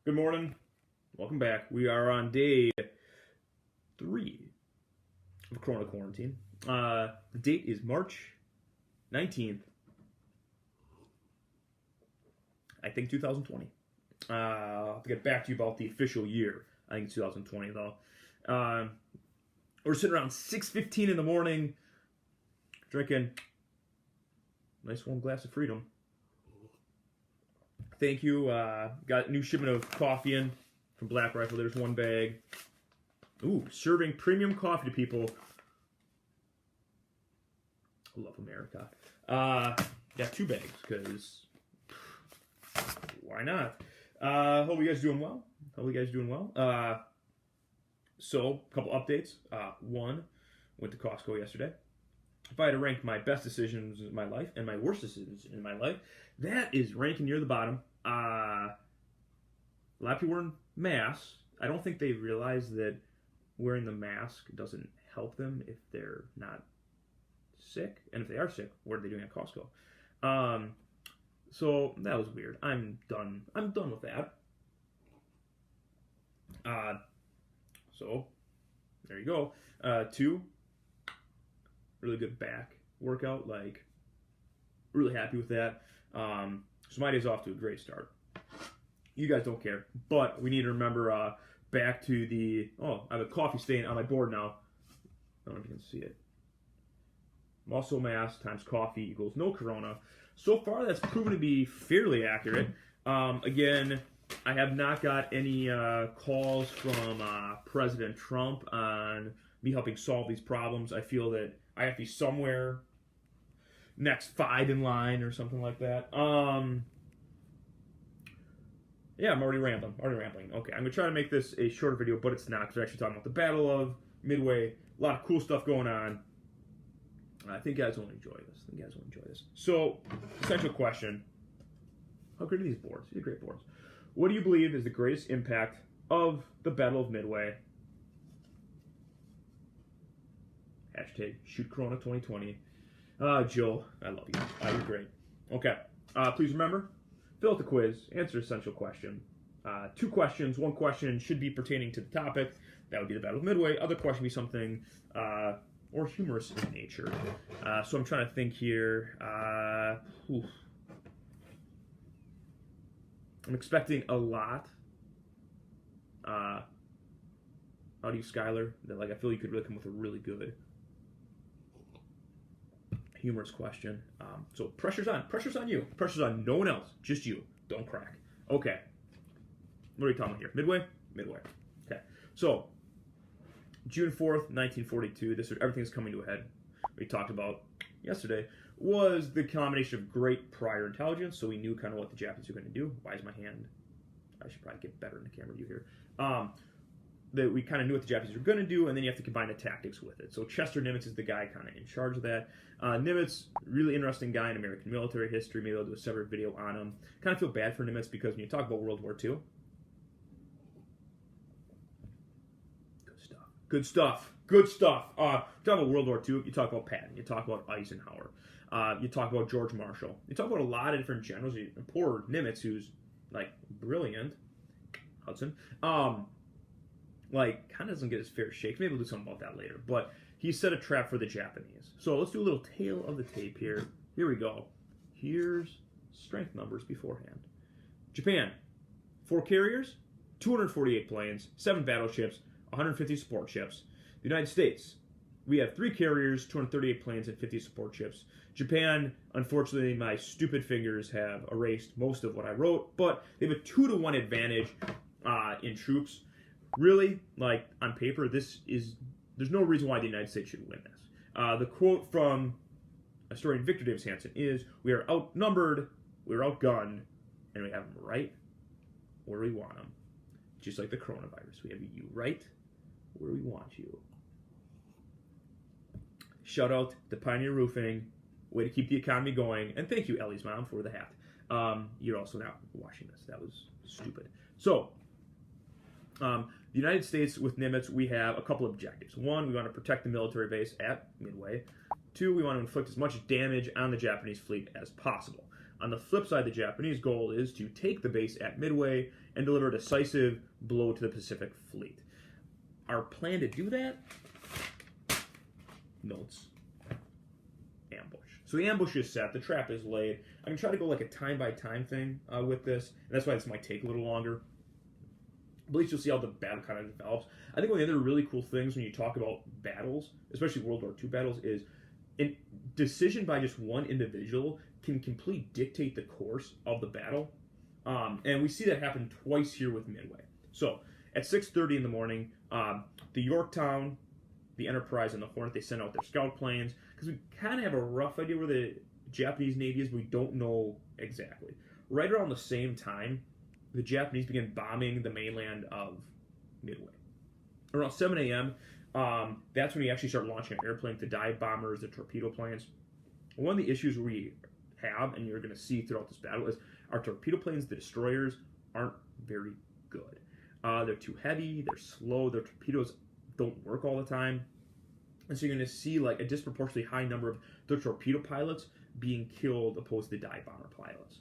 Good morning. Welcome back. We are on day 3 of Corona quarantine. The date is March 19th, I think 2020. I'll have to get back to you about the official year. I think it's 2020 though. We're sitting around 6:15 in the morning, drinking a nice warm glass of freedom. Thank you. Got a new shipment of coffee in from Black Rifle. There's one bag. Ooh, serving premium coffee to people. I love America. Got 2 bags because why not? Hope you guys doing well. So, a couple updates. One, went to Costco yesterday. If I had to rank my best decisions in my life and my worst decisions in my life, that is ranking near the bottom. A lot of people wearing masks. I don't think they realize that wearing the mask doesn't help them if they're not sick. And if they are sick, what are they doing at Costco? So that was weird. I'm done with that. So there you go. 2, really good back workout. Like, really happy with that. So my day's off to a great start. You guys don't care, but we need to remember back to the... Oh, I have a coffee stain on my board now. I don't know if you can see it. Muscle mass times coffee equals no corona. So far, that's proven to be fairly accurate. Again, I have not got any calls from President Trump on me helping solve these problems. I feel that I have to be somewhere next 5 in line or something like that. Yeah, I'm already rambling. Okay, I'm going to try to make this a shorter video, but it's not, because we're actually talking about the Battle of Midway. A lot of cool stuff going on. I think you guys will enjoy this. So, essential question. How great are these boards? These are great boards. What do you believe is the greatest impact of the Battle of Midway? Hashtag shoot Corona 2020. Joe, I love you. You're great. Okay. Please remember, fill out the quiz, answer essential question. 2 questions. 1 question should be pertaining to the topic. That would be the Battle of Midway. Other question would be something more humorous in nature. So I'm trying to think here. I'm expecting a lot out of you, Skylar. That, like, I feel you could really come with a really good humorous question. So pressure's on you. Pressure's on no one else, just you. Don't crack. Okay. What are we talking about here? Midway. Okay. So June 4th, 1942. This is everything's coming to a head. We talked about yesterday was the combination of great prior intelligence, so we knew kind of what the Japanese were going to do. Why is my hand? I should probably get better in the camera view here. That we kind of knew what the Japanese were going to do, and then you have to combine the tactics with it. So Chester Nimitz is the guy kind of in charge of that. Nimitz, really interesting guy in American military history. Maybe I'll do a separate video on him. Kind of feel bad for Nimitz because when you talk about World War II, good stuff. Talk about World War II, you talk about Patton, you talk about Eisenhower, you talk about George Marshall, you talk about a lot of different generals. Poor Nimitz, who's like brilliant, Hudson, like, kind of doesn't get his fair shake. Maybe we'll do something about that later. But he set a trap for the Japanese. So let's do a little tail of the tape here. Here we go. Here's strength numbers beforehand. Japan, 4 carriers, 248 planes, 7 battleships, 150 support ships. The United States, we have 3 carriers, 238 planes, and 50 support ships. Japan, unfortunately, my stupid fingers have erased most of what I wrote, but they have a 2-to-1 advantage in troops. Really, like, on paper, there's no reason why the United States should win this. The quote from historian Victor Davis Hanson is, "We are outnumbered, we're outgunned, and we have them right where we want them." Just like the coronavirus, we have you right where we want you. Shout out to Pioneer Roofing, way to keep the economy going, and thank you, Ellie's mom, for the hat. You're also now watching this. That was stupid. So, the United States, with Nimitz, we have a couple of objectives. 1, we want to protect the military base at Midway. 2, we want to inflict as much damage on the Japanese fleet as possible. On the flip side, the Japanese goal is to take the base at Midway and deliver a decisive blow to the Pacific Fleet. Our plan to do that? Notes. Ambush. So the ambush is set. The trap is laid. I'm going to try to go like a time-by-time thing with this. And that's why this might take a little longer. But at least you'll see how the battle kind of develops. I think one of the other really cool things when you talk about battles, especially World War II battles, is a decision by just one individual can completely dictate the course of the battle. And we see that happen twice here with Midway. So at 6:30 in the morning, the Yorktown, the Enterprise, and the Hornet, they send out their scout planes because we kind of have a rough idea where the Japanese Navy is, but we don't know exactly. Right around the same time, the Japanese begin bombing the mainland of Midway. Around 7 a.m., that's when we actually start launching our airplanes, the dive bombers, the torpedo planes. One of the issues we have, and you're going to see throughout this battle, is our torpedo planes, the destroyers, aren't very good. They're too heavy, they're slow, their torpedoes don't work all the time. And so you're going to see like a disproportionately high number of the torpedo pilots being killed opposed to the dive bomber pilots.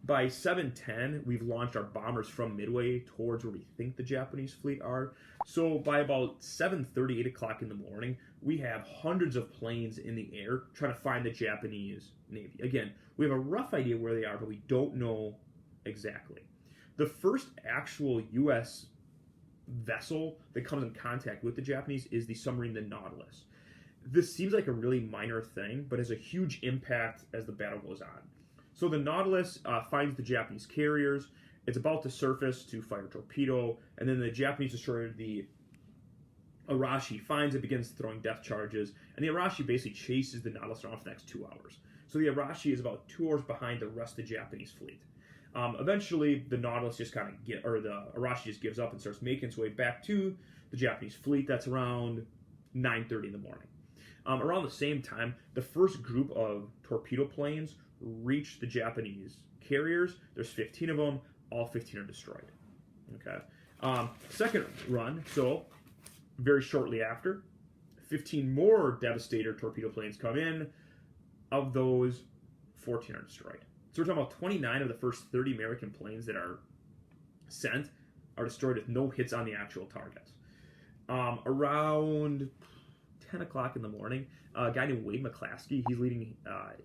By 7:10, we've launched our bombers from Midway towards where we think the Japanese fleet are. So by about 7:30, 8 o'clock in the morning, we have hundreds of planes in the air trying to find the Japanese Navy. Again, we have a rough idea where they are, but we don't know exactly. The first actual U.S. vessel that comes in contact with the Japanese is the submarine, the Nautilus. This seems like a really minor thing, but has a huge impact as the battle goes on. So the Nautilus finds the Japanese carriers. It's about to surface to fire a torpedo, and then the Japanese destroyer, the Arashi, finds it, begins throwing depth charges, and the Arashi basically chases the Nautilus around for the next 2 hours. So the Arashi is about 2 hours behind the rest of the Japanese fleet. Eventually, the Nautilus just kind of the Arashi just gives up and starts making its way back to the Japanese fleet. That's around 9:30 in the morning. Around the same time, the first group of torpedo planes reach the Japanese carriers. There's 15 of them. All 15 are destroyed. Okay. Second run, so very shortly after, 15 more Devastator torpedo planes come in. Of those, 14 are destroyed. So we're talking about 29 of the first 30 American planes that are sent are destroyed with no hits on the actual targets. Around 10 o'clock in the morning, a guy named Wade McClaskey, he's leading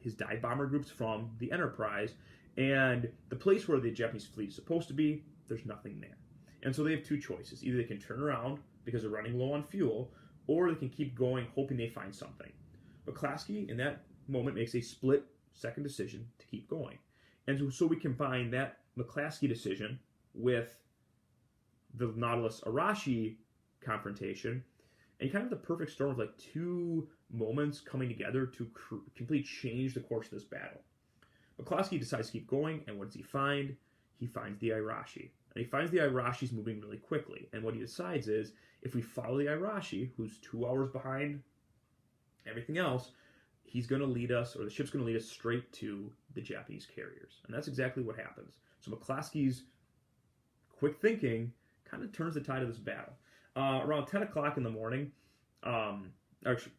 his dive bomber groups from the Enterprise, and the place where the Japanese fleet is supposed to be, there's nothing there. And so they have two choices. Either they can turn around because they're running low on fuel, or they can keep going hoping they find something. McClaskey, in that moment, makes a split-second decision to keep going. And so we combine that McClaskey decision with the Nautilus Arashi confrontation, and kind of the perfect storm of like two moments coming together to completely change the course of this battle. McClaskey decides to keep going, and what does he find? He finds the Arashi. And he finds the Arashi's moving really quickly. And what he decides is, if we follow the Arashi, who's 2 hours behind everything else, he's going to lead us, or the ship's going to lead us straight to the Japanese carriers. And that's exactly what happens. So McClaskey's quick thinking kind of turns the tide of this battle. Around 10 o'clock in the morning, actually,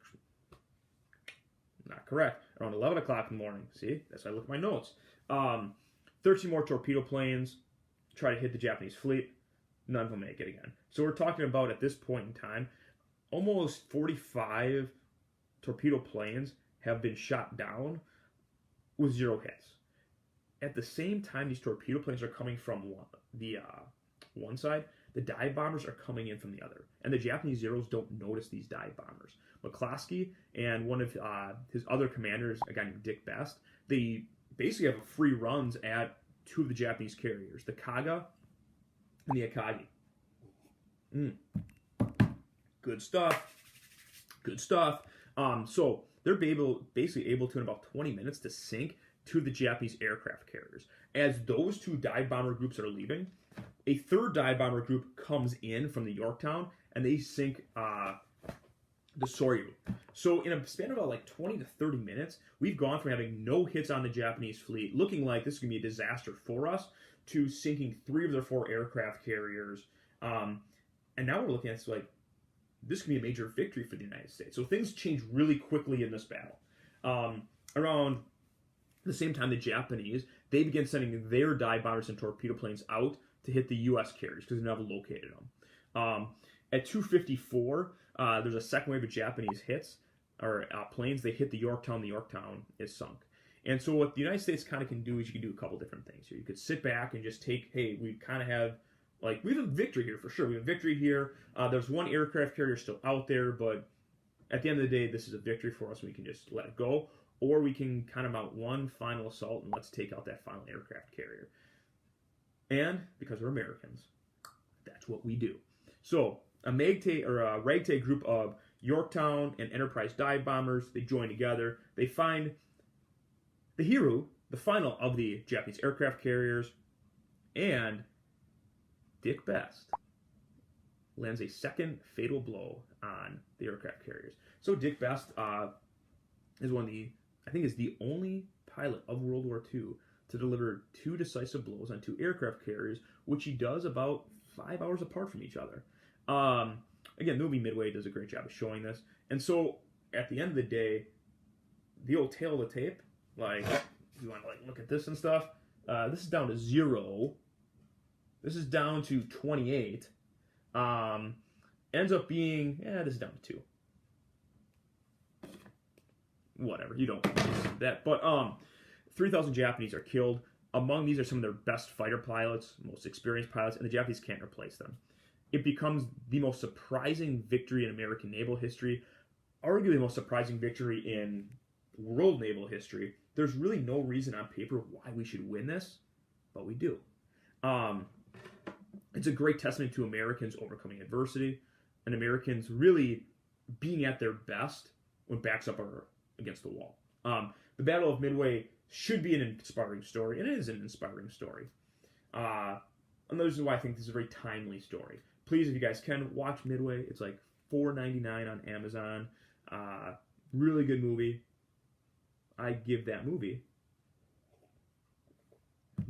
not correct, around 11 o'clock in the morning, see, that's why I look at my notes, 13 more torpedo planes try to hit the Japanese fleet, none of them make it again. So we're talking about, at this point in time, almost 45 torpedo planes have been shot down with 0 hits. At the same time these torpedo planes are coming from one side, the dive bombers are coming in from the other. And the Japanese Zeros don't notice these dive bombers. McClaskey and one of his other commanders, a guy named Dick Best, they basically have free runs at 2 of the Japanese carriers, the Kaga and the Akagi. Good stuff. Good stuff. So they're basically able to, in about 20 minutes, to sink 2 of the Japanese aircraft carriers. As those 2 dive bomber groups are leaving, a third dive bomber group comes in from the Yorktown, and they sink the Soryu. So in a span of about like 20 to 30 minutes, we've gone from having no hits on the Japanese fleet, looking like this is going to be a disaster for us, to sinking 3 of their 4 aircraft carriers. And now we're looking at like, this could be a major victory for the United States. So things change really quickly in this battle. Around At the same time, the Japanese, they began sending their dive bombers and torpedo planes out to hit the U.S. carriers because they never located them. At 2:54, there's a second wave of Japanese hits, or planes. They hit the Yorktown. The Yorktown is sunk. And so what the United States kind of can do is you can do a couple different things here. You could sit back and just take, hey, we kind of have, like, we have a victory here for sure. We have a victory here. There's one aircraft carrier still out there, but at the end of the day, this is a victory for us, and we can just let it go. Or we can kind of mount one final assault and let's take out that final aircraft carrier. And because we're Americans, that's what we do. So a ragtag group of Yorktown and Enterprise dive bombers, they join together. They find the Hiru, the final of the Japanese aircraft carriers, and Dick Best lands a second fatal blow on the aircraft carriers. So Dick Best is the only pilot of World War II to deliver 2 decisive blows on 2 aircraft carriers, which he does about 5 hours apart from each other. Again, the movie Midway does a great job of showing this. And so, at the end of the day, the old tail of the tape, like, if you want to look at this and stuff, this is down to 0. This is down to 28. Ends up being, this is down to 2. Whatever, you don't see that. But 3,000 Japanese are killed. Among these are some of their best fighter pilots, most experienced pilots, and the Japanese can't replace them. It becomes the most surprising victory in American naval history, arguably the most surprising victory in world naval history. There's really no reason on paper why we should win this, but we do. It's a great testament to Americans overcoming adversity and Americans really being at their best when backs up are against the wall. The Battle of Midway should be an inspiring story, and it is an inspiring story. And this is why I think this is a very timely story. Please, if you guys can, watch Midway. It's like $4.99 on Amazon. Really good movie. I give that movie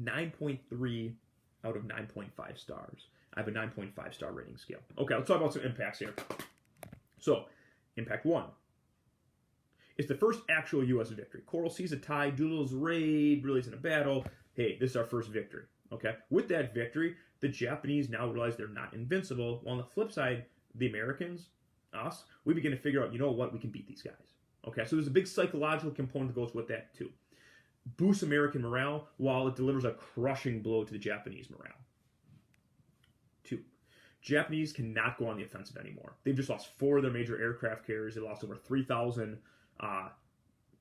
9.3 out of 9.5 stars. I have a 9.5 star rating scale. Okay, let's talk about some impacts here. So, impact 1. It's the first actual U.S. victory. Coral sees a tie, Doolittle's raid, really isn't a battle. Hey, this is our first victory. Okay, with that victory, the Japanese now realize they're not invincible. While on the flip side, the Americans, us, we begin to figure out, you know what, we can beat these guys. Okay, so there's a big psychological component that goes with that too. Boosts American morale while it delivers a crushing blow to the Japanese morale. 2. Japanese cannot go on the offensive anymore. They've just lost 4 of their major aircraft carriers. They lost over 3,000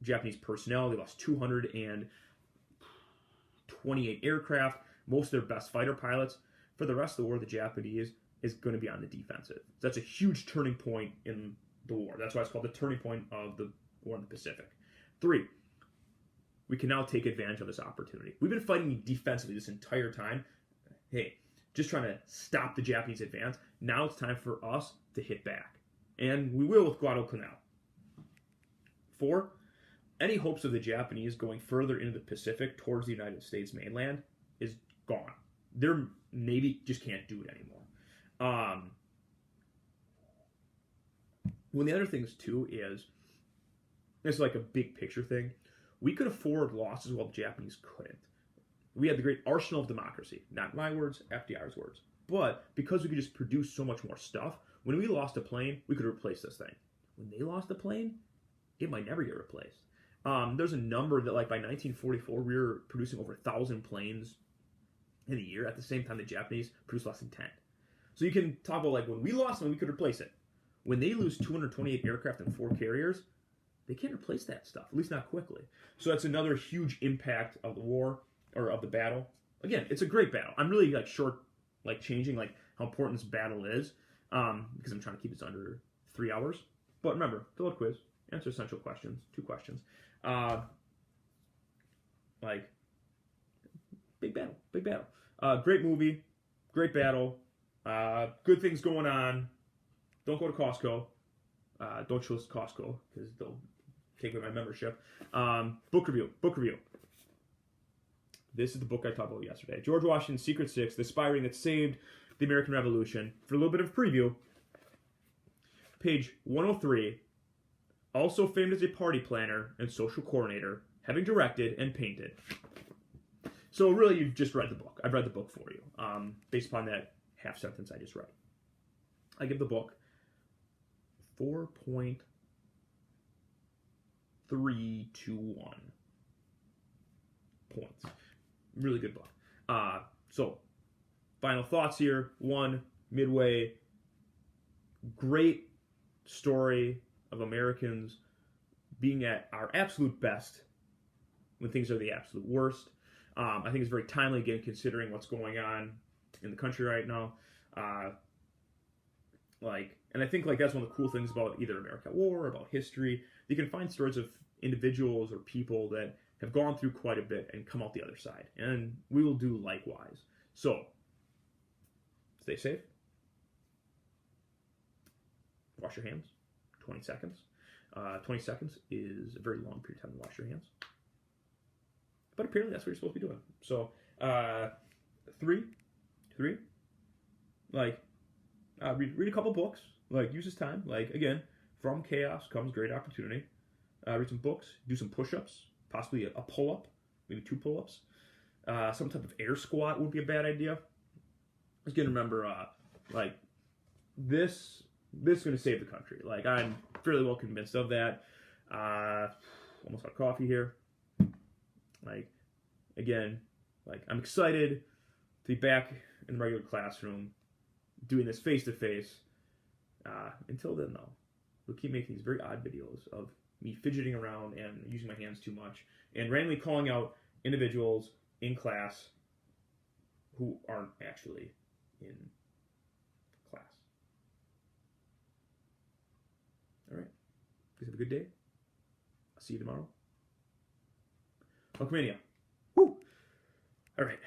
Japanese personnel. They lost 228 aircraft, most of their best fighter pilots. For the rest of the war, the Japanese is going to be on the defensive. That's a huge turning point in the war. That's why it's called the turning point of the war in the Pacific. 3. We can now take advantage of this opportunity. We've been fighting defensively this entire time. Hey, just trying to stop the Japanese advance. Now it's time for us to hit back. And we will with Guadalcanal. 4. Any hopes of the Japanese going further into the Pacific towards the United States mainland is gone. Their Navy just can't do it anymore. One of the other things, too, is it's like a big picture thing. We could afford losses while the Japanese couldn't. We had the great arsenal of democracy. Not my words, FDR's words. But because we could just produce so much more stuff, when we lost a plane, we could replace this thing. When they lost a plane, it might never get replaced. There's a number that, like, by 1944, we were producing over 1,000 planes in a year. At the same time, the Japanese produced less than 10. So you can talk about, like, when we lost one, we could replace it. When they lose 228 aircraft and 4 carriers, they can't replace that stuff, at least not quickly. So that's another huge impact of the war, or of the battle. Again, it's a great battle. I'm really, changing, how important this battle is, because I'm trying to keep this under 3 hours. But remember, fill-out quiz, answer essential questions, 2 questions. Big battle. Great movie, great battle, good things going on. Don't go to Costco. Don't choose Costco, because they'll take away my membership. Book review. This is the book I talked about yesterday. George Washington's Secret Six, the spy ring that saved the American Revolution. For a little bit of preview, page 103, Also famed as a party planner and social coordinator, having directed and painted. So really, you've just read the book. I've read the book for you, based upon that half sentence I just read. I give the book 4.321 points. Really good book. So, final thoughts here. One, Midway, great story of Americans being at our absolute best when things are the absolute worst. I think it's very timely, again, considering what's going on in the country right now. And I think that's one of the cool things about either America at War or about history. You can find stories of individuals or people that have gone through quite a bit and come out the other side. And we will do likewise. So, stay safe. Wash your hands. 20 seconds. 20 seconds is a very long period of time to wash your hands. But apparently that's what you're supposed to be doing. So, three. Read a couple books. Use this time. Again, from chaos comes great opportunity. Read some books. Do some push-ups. Possibly a pull-up. Maybe 2 pull-ups. Some type of air squat would be a bad idea. Just gonna remember, this is going to save the country. I'm fairly well convinced of that. Almost out of coffee here. I'm excited to be back in the regular classroom, doing this face-to-face. Until then, though, we'll keep making these very odd videos of me fidgeting around and using my hands too much, and randomly calling out individuals in class who aren't actually in class. All right. Guys, have a good day. I'll see you tomorrow. Hulkamania. Woo! All right.